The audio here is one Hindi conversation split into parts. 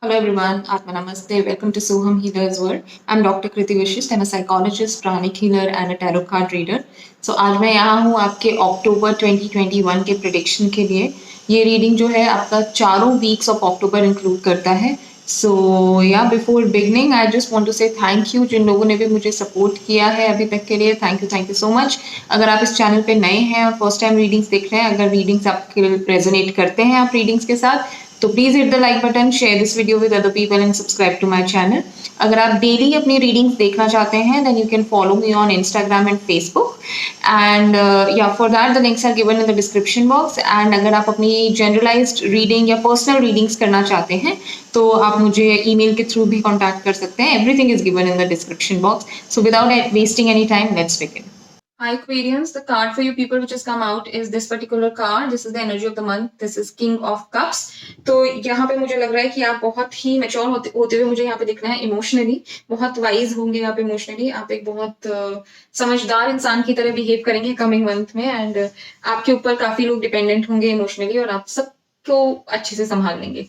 Hello everyone, Atma Namaste. Welcome to Soham Healer's World. I'm Dr. Kriti Vishist. I'm a psychologist, pranic healer and a tarot card reader. So आज मैं यहाँ हूँ आपके अक्टूबर 2021 के प्रिडिक्शन के लिए। ये रीडिंग जो है आपका चारों वीक्स ऑफ अक्टूबर इंक्लूड करता है। So yeah before beginning I just want to say thank you जिन लोगों ने भी मुझे सपोर्ट किया है अभी तक के लिए। Thank you so much. अगर आप इस चैनल पे नए हैं और फर्स्ट टाइम रीडिंग्स देख रहे हैं, अगर रीडिंग्स आपके रेजोनेट करते हैं आप रीडिंग्स के साथ, तो please hit the like button, share this video with other people and subscribe to my channel. अगर आप डेली अपनी रीडिंग्स देखना चाहते हैं then you can follow me on Instagram and Facebook and या for that the links are given in the description box. And अगर आप अपनी जनरलाइज्ड रीडिंग या पर्सनल रीडिंग्स करना चाहते हैं तो आप मुझे ईमेल के थ्रू भी कॉन्टैक्ट कर सकते हैं। Everything is given in the description box. So without wasting any time, let's begin. Hi Aquarians, the card for you people which has come out is this particular card. This is the energy of the month. This is King of Cups. तो यहाँ पे मुझे लग रहा है कि आप बहुत ही मैच्योर होते हुए मुझे यहाँ पे दिख रहे हैं। इमोशनली बहुत वाइज होंगे आप। इमोशनली आप एक बहुत समझदार इंसान की तरह बिहेव करेंगे कमिंग मंथ में। एंड आपके ऊपर काफी लोग डिपेंडेंट होंगे इमोशनली और आप सबको अच्छे से संभाल लेंगे।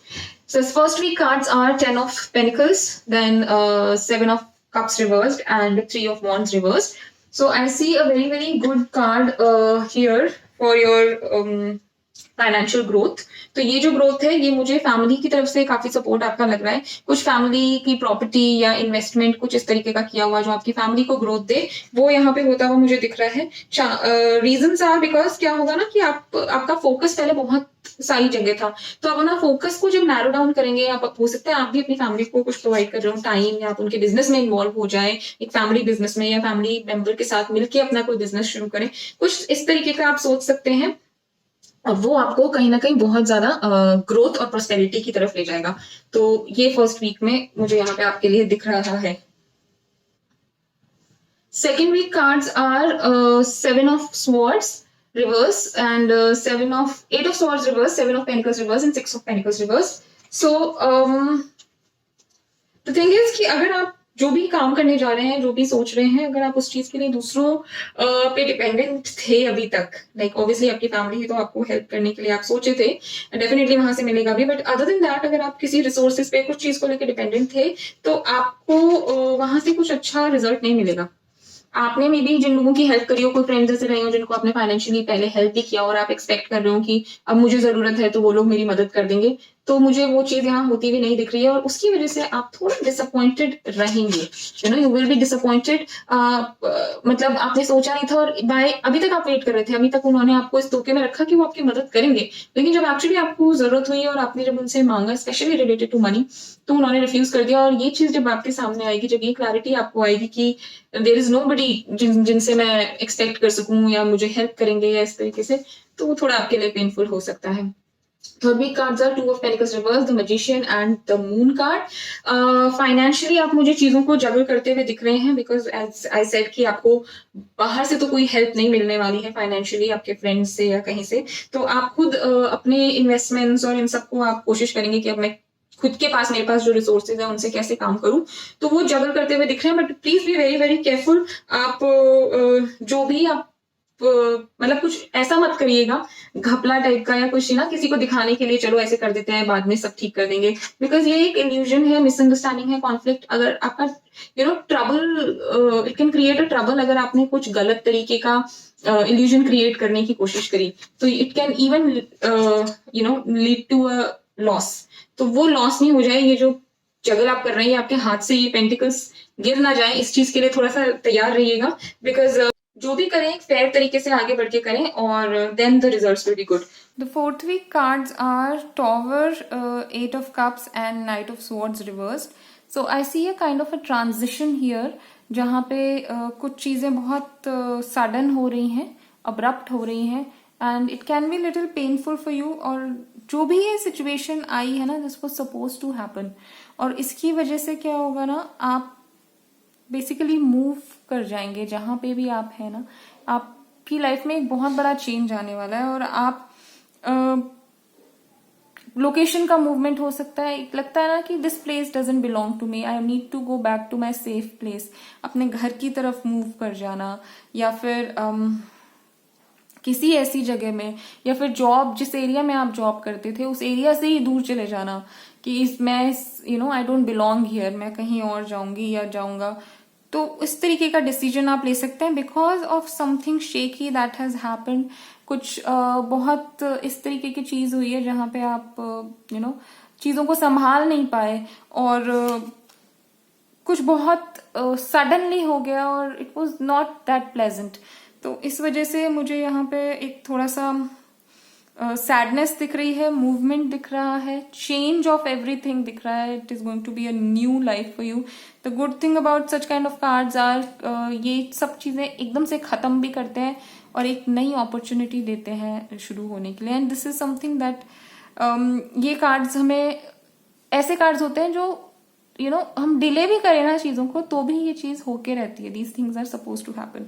So first week cards are Ten of Pentacles, then Seven of Cups reversed and Three of Wands reversed. So I see a very good card here for your financial growth. तो ये जो ग्रोथ है ये मुझे फैमिली की तरफ से काफी सपोर्ट आपका लग रहा है। कुछ फैमिली की प्रॉपर्टी या इन्वेस्टमेंट कुछ इस तरीके का किया हुआ जो आपकी फैमिली को ग्रोथ दे, वो यहाँ पे होता हुआ मुझे दिख रहा है। रीजंस आर बिकॉज क्या होगा ना कि आपका फोकस पहले बहुत सारी जगह था, तो आप अपना फोकस को जब नैरो डाउन करेंगे, आप हो सकता है आप भी अपनी फैमिली को कुछ प्रोवाइड कर रहे हो टाइम, या आप उनके बिजनेस में इन्वॉल्व हो जाए, एक फैमिली बिजनेस में या फैमिली मेंबर के साथ मिलकर अपना कोई बिजनेस शुरू करें। कुछ इस तरीके का आप सोच सकते हैं और वो आपको कहीं ना कहीं बहुत ज्यादा ग्रोथ और प्रोस्पेरिटी की तरफ ले जाएगा। तो ये फर्स्ट वीक में मुझे यहाँ पे आपके लिए दिख रहा है। Second week cards are seven of swords reverse and eight of swords reverse, seven of pentacles reverse and six of pentacles reverse. So the thing is कि अगर आप जो भी काम करने जा रहे हैं, जो भी सोच रहे हैं, अगर आप उस चीज के लिए दूसरों पे डिपेंडेंट थे अभी तक, लाइक ऑब्वियसली आपकी फैमिली है तो आपको हेल्प करने के लिए आप सोचे थे, डेफिनेटली वहां से मिलेगा भी। बट अदर देन दैट अगर आप किसी रिसोर्सेज पे कुछ चीज को लेकर डिपेंडेंट थे तो आपको वहां से कुछ अच्छा रिजल्ट नहीं मिलेगा। आपने मे बी जिन लोगों की हेल्प करी हो, कोई फ्रेंड्स ऐसे रहे हो जिनको आपने फाइनेंशियली पहले हेल्प भी किया और आप एक्सपेक्ट कर रहे हो कि अब मुझे जरूरत है तो वो लोग मेरी मदद कर देंगे, तो मुझे वो चीज यहाँ होती हुई नहीं दिख रही है और उसकी वजह से आप थोड़ा डिसअपॉइंटेड रहेंगे। You will be disappointed. मतलब आपने सोचा नहीं था और बाय अभी तक आप वेट कर रहे थे, अभी तक उन्होंने आपको इस धोखे में रखा कि वो आपकी मदद करेंगे, लेकिन जब एक्चुअली आपको जरूरत हुई और आपने जब उनसे मांगा स्पेशली रिलेटेड टू मनी, तो उन्होंने रिफ्यूज कर दिया। और ये चीज जब आपके सामने आएगी, जब ये क्लैरिटी आपको आएगी कि देयर इज नोबडी जिनसे मैं एक्सपेक्ट कर सकूं या मुझे हेल्प करेंगे या इस तरीके से, तो वो थोड़ा आपके लिए पेनफुल हो सकता है। Third week cards are Two of Pentacles reverse, the Magician and the Moon card. Financially आप मुझे चीजों को जगल करते हुए दिख रहे हैं because as I said कि आपको बाहर से तो कोई हेल्प नहीं मिलने वाली है फाइनेंशियली आपके फ्रेंड्स से या कहीं से, तो आप खुद अपने इन्वेस्टमेंट्स और इन सबको आप कोशिश करेंगे कि अब मैं खुद के पास, मेरे पास जो रिसोर्सेज है उनसे कैसे काम करूं, तो वो जगल करते हुए दिख रहे हैं। But please be very careful. आप जो भी आप मतलब कुछ ऐसा मत करिएगा घपला टाइप का या कुछ ना, किसी को दिखाने के लिए चलो ऐसे कर देते हैं बाद में सब ठीक कर देंगे, बिकॉज ये एक इल्यूजन है, मिसअंडरस्टैंडिंग है, कॉन्फ्लिक्ट। अगर आपका trouble, it can create a trouble अगर आपने कुछ गलत तरीके का इल्यूजन क्रिएट करने की कोशिश करी, तो it can even lead to a loss. तो वो लॉस नहीं हो जाए, ये जो जगल आप कर रहे हैं आपके हाथ से ये पेंटिकल्स गिर ना जाए, इस चीज के लिए थोड़ा सा तैयार रहिएगा। बिकॉज जो भी करें एक फेयर तरीके से आगे बढ़ के करें और then the results will be good. The fourth week cards are Tower, Eight of Cups and Knight of Swords reversed. So I see a kind of a transition here जहाँ पे कुछ चीज़ें बहुत सडन हो रही हैं, अब्रप्ट हो रही हैं, and it can be little painful for you. और जो भी ये सिचुएशन आई है ना, this was suppose to happen, और इसकी वजह से क्या होगा ना, आप बेसिकली मूव कर जाएंगे जहां पे भी आप है ना, आपकी लाइफ में एक बहुत बड़ा चेंज आने वाला है और आप लोकेशन का मूवमेंट हो सकता है। लगता है ना कि this place doesn't belong to me, I need to go back to my safe place, अपने घर की तरफ मूव कर जाना, या फिर किसी ऐसी जगह में, या फिर जॉब, जिस एरिया में आप जॉब करते थे उस एरिया से ही दूर चले जाना, कि मैं आई डोंट बिलोंग हियर, मैं कहीं और जाऊंगी या जाऊंगा। तो इस तरीके का डिसीजन आप ले सकते हैं because of something shaky that has happened. कुछ बहुत इस तरीके की चीज हुई है जहां पे आप चीजों को संभाल नहीं पाए और कुछ बहुत सडनली हो गया और it was not that pleasant. तो इस वजह से मुझे यहाँ पे एक थोड़ा सा सैडनेस दिख रही है, मूवमेंट दिख रहा है, चेंज ऑफ एवरीथिंग दिख रहा है। It is going to be a new life for you. The good thing about such kind of cards are ये सब चीजें एकदम से खत्म भी करते हैं और एक नई अपॉर्चुनिटी देते हैं शुरू होने के लिए। And this is something that ये कार्ड्स हमें, ऐसे कार्ड्स होते हैं जो हम डिले भी करें ना चीजों को तो भी ये चीज होके रहती है। These things are suppose to happen.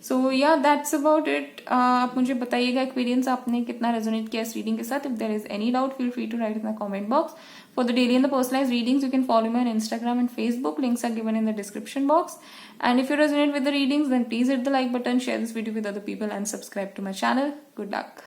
So yeah that's about it. आप मुझे बताइएगा एक्सपीरियंस आपने कितना रेजोनेट किया इस रीडिंग के साथ। If there is any doubt feel free to write in the comment box. For the daily and the personalised readings you can follow me on Instagram and Facebook. Links are given in the description box. And if you resonate with the readings, then please hit the like button, share this video with other people, and subscribe to my channel. Good luck.